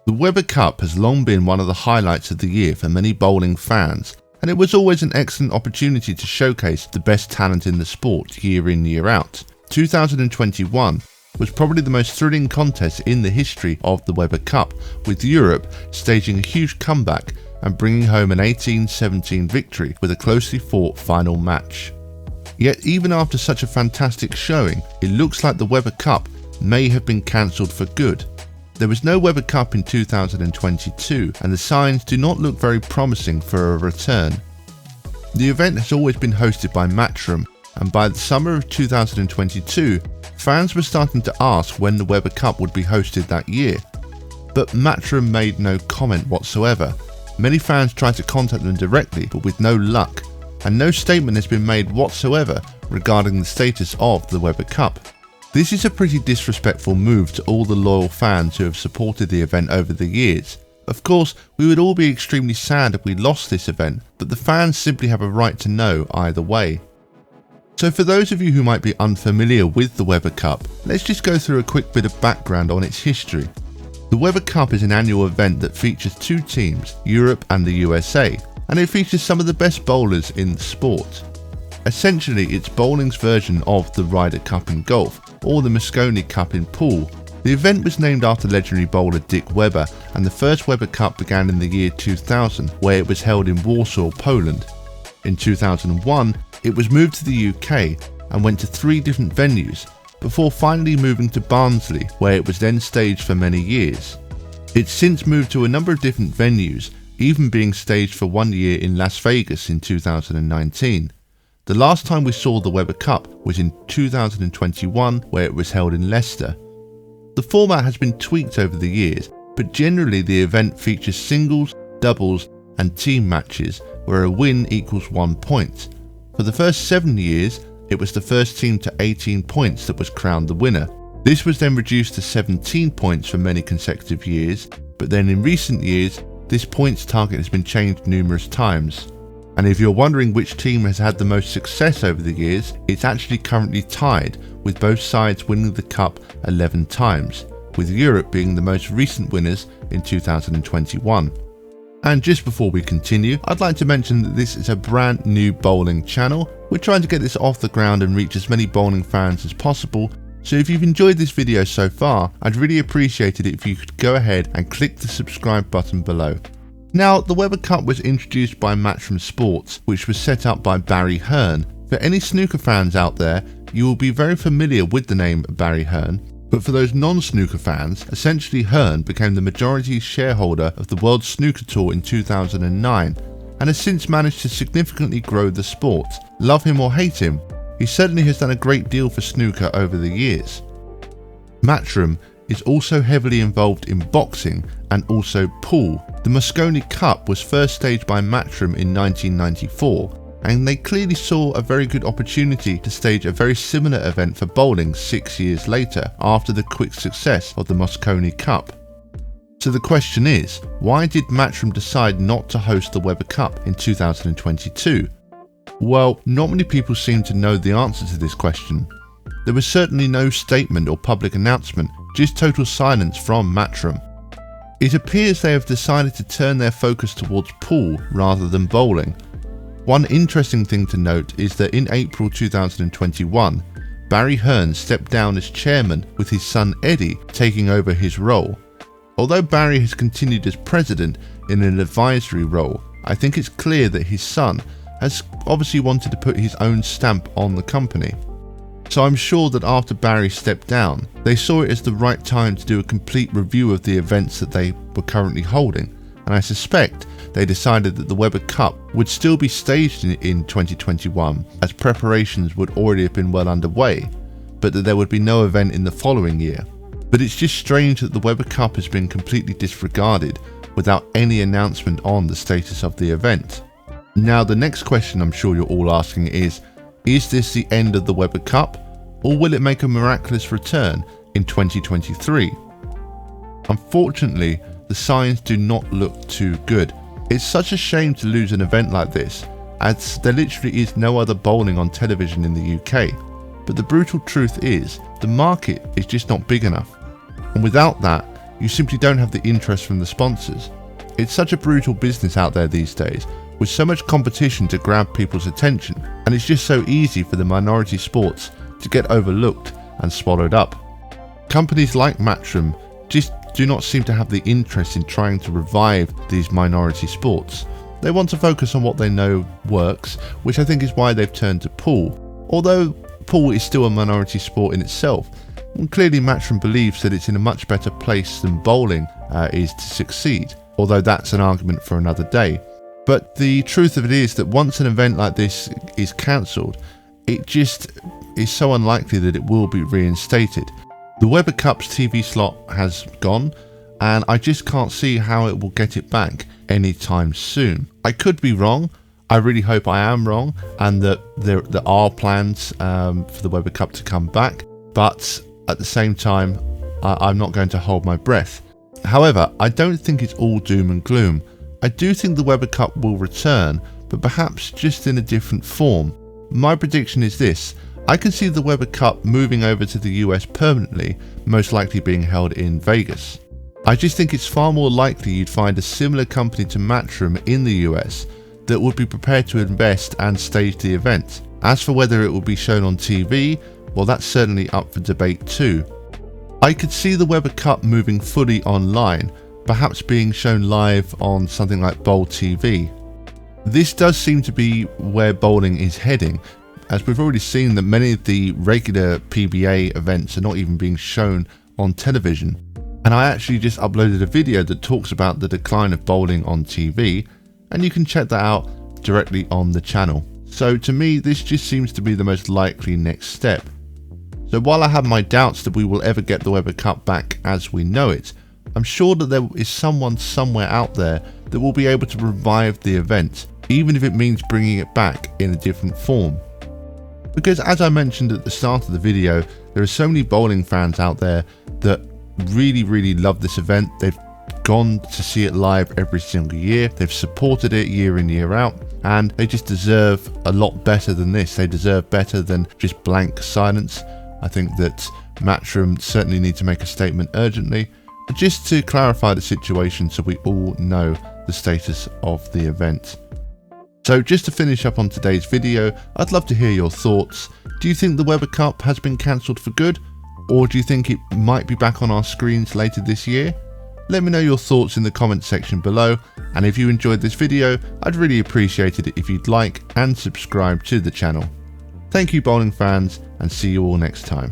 The Weber Cup has long been one of the highlights of the year for many bowling fans, and it was always an excellent opportunity to showcase the best talent in the sport year in year out. 2021 was probably the most thrilling contest in the history of the Weber Cup, with Europe staging a huge comeback and bringing home an 18-17 victory with a closely fought final match. Yet even after such a fantastic showing, it looks like the Weber Cup may have been cancelled for good. There was no Weber Cup in 2022 and the signs do not look very promising for a return. The event has always been hosted by Matchroom, and by the summer of 2022, fans were starting to ask when the Weber Cup would be hosted that year. But Matchroom made no comment whatsoever. Many fans tried to contact them directly, but with no luck, and no statement has been made whatsoever regarding the status of the Weber Cup. This is a pretty disrespectful move to all the loyal fans who have supported the event over the years. Of course, we would all be extremely sad if we lost this event, but the fans simply have a right to know either way. So for those of you who might be unfamiliar with the Weber Cup, let's just go through a quick bit of background on its history. The Weber Cup is an annual event that features two teams, Europe and the USA, and it features some of the best bowlers in the sport. Essentially, it's bowling's version of the Ryder Cup in golf, or the Mosconi Cup in pool. The event was named after legendary bowler Dick Weber, and the first Weber Cup began in the year 2000, where it was held in Warsaw, Poland. In 2001, it was moved to the UK and went to 3 different venues, before finally moving to Barnsley, where it was then staged for many years. It's since moved to a number of different venues, even being staged for 1 year in Las Vegas in 2019. The last time we saw the Weber Cup was in 2021, where it was held in Leicester. The format has been tweaked over the years, but generally the event features singles, doubles and team matches where a win equals 1 point. For the first 7 years, it was the first team to 18 points that was crowned the winner. This was then reduced to 17 points for many consecutive years, but then in recent years, this points target has been changed numerous times. And if you're wondering which team has had the most success over the years, it's actually currently tied, with both sides winning the cup 11 times, with Europe being the most recent winners in 2021. And just before we continue, I'd like to mention that this is a brand new bowling channel. We're trying to get this off the ground and reach as many bowling fans as possible, so if you've enjoyed this video so far, I'd really appreciate it if you could go ahead and click the subscribe button below. Now, the Weber Cup was introduced by Matchroom Sports, which was set up by Barry Hearn. For any snooker fans out there, you will be very familiar with the name Barry Hearn, but for those non-snooker fans, essentially Hearn became the majority shareholder of the World Snooker Tour in 2009, and has since managed to significantly grow the sport. Love him or hate him, he certainly has done a great deal for snooker over the years. Matchroom is also heavily involved in boxing and also pool. The Mosconi Cup was first staged by Matchroom in 1994, and they clearly saw a very good opportunity to stage a very similar event for bowling 6 years later, after the quick success of the Mosconi Cup. So the question is, why did Matchroom decide not to host the Weber Cup in 2022? Well, not many people seem to know the answer to this question. There was certainly no statement or public announcement, just total silence from Matchroom. It appears they have decided to turn their focus towards pool rather than bowling. One interesting thing to note is that in April 2021, Barry Hearn stepped down as chairman, with his son Eddie taking over his role. Although Barry has continued as president in an advisory role, I think it's clear that his son has obviously wanted to put his own stamp on the company. So I'm sure that after Barry stepped down, they saw it as the right time to do a complete review of the events that they were currently holding, and I suspect they decided that the Weber Cup would still be staged in 2021, as preparations would already have been well underway, but that there would be no event in the following year. But it's just strange that the Weber Cup has been completely disregarded without any announcement on the status of the event. Now, the next question I'm sure you're all asking is this the end of the Weber Cup, or will it make a miraculous return in 2023? Unfortunately, the signs do not look too good. It's such a shame to lose an event like this, as there literally is no other bowling on television in the UK, but the brutal truth is, the market is just not big enough, and without that, you simply don't have the interest from the sponsors. It's such a brutal business out there these days, with so much competition to grab people's attention, and it's just so easy for the minority sports to get overlooked and swallowed up. Companies like Matchroom just do not seem to have the interest in trying to revive these minority sports. They want to focus on what they know works, which I think is why they've turned to pool. Although pool is still a minority sport in itself, and clearly Matchroom believes that it's in a much better place than bowling is to succeed, although that's an argument for another day. But the truth of it is that once an event like this is cancelled, it just is so unlikely that it will be reinstated. The Weber Cup's TV slot has gone, and I just can't see how it will get it back anytime soon. I could be wrong. I really hope I am wrong, and that there are plans for the Weber Cup to come back, but at the same time, I'm not going to hold my breath. However, I don't think it's all doom and gloom. I do think the Weber Cup will return, but perhaps just in a different form. My prediction is this: I can see the Weber Cup moving over to the US permanently, most likely being held in Vegas. I just think it's far more likely you'd find a similar company to Matchroom in the US that would be prepared to invest and stage the event. As for whether it will be shown on TV, well, that's certainly up for debate too. I could see the Weber Cup moving fully online, perhaps being shown live on something like Bowl TV. This does seem to be where bowling is heading, as we've already seen that many of the regular PBA events are not even being shown on television. And I actually just uploaded a video that talks about the decline of bowling on TV, and you can check that out directly on the channel. So to me, this just seems to be the most likely next step. So while I have my doubts that we will ever get the Weber Cup back as we know it, I'm sure that there is someone somewhere out there that will be able to revive the event, even if it means bringing it back in a different form. Because as I mentioned at the start of the video, there are so many bowling fans out there that really love this event. They've gone to see it live every single year. They've supported it year in, year out, and they just deserve a lot better than this. They deserve better than just blank silence. I think that Matchroom certainly need to make a statement urgently, just to clarify the situation so we all know the status of the event. So just to finish up on today's video, I'd love to hear your thoughts. Do you think the Weber Cup has been cancelled for good? Or do you think it might be back on our screens later this year? Let me know your thoughts in the comments section below, and if you enjoyed this video, I'd really appreciate it if you'd like and subscribe to the channel. Thank you bowling fans, and see you all next time.